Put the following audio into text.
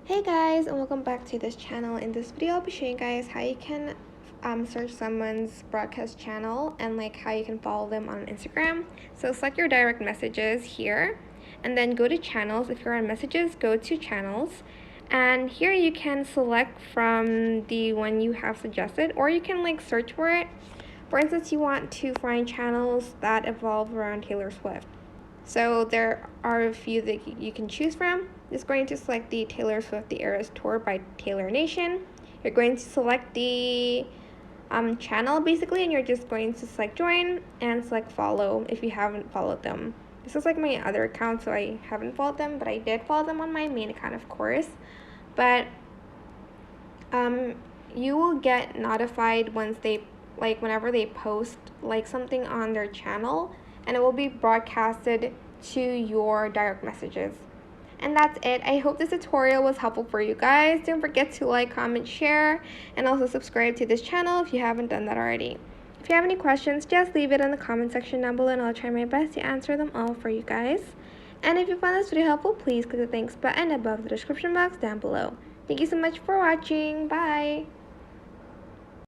Hey guys, and welcome back to this channel. In this video I'll be showing you guys how you can search someone's broadcast channel and like how you can follow them on Instagram. So select your direct messages here and then go to channels. If you're on messages, go to channels, and here you can select from the one you have suggested, or you can like search for it. For instance, you want to find channels that evolve around Taylor Swift. So there are a few that you can choose from. Just going to select the Taylor Swift The Eras Tour by Taylor Nation. You're going to select the channel basically, and you're just going to select join and select follow if you haven't followed them. This is like my other account, so I haven't followed them, but I did follow them on my main account, of course. But you will get notified once whenever they post like something on their channel, and it will be broadcasted to your direct messages. And that's it. I hope this tutorial was helpful for you guys. Don't forget to like, comment, share, and also subscribe to this channel if you haven't done that already. If you have any questions, just leave it in the comment section down below and I'll try my best to answer them all for you guys. And if you found this video helpful, please click the thanks button above the description box down below. Thank you so much for watching. Bye!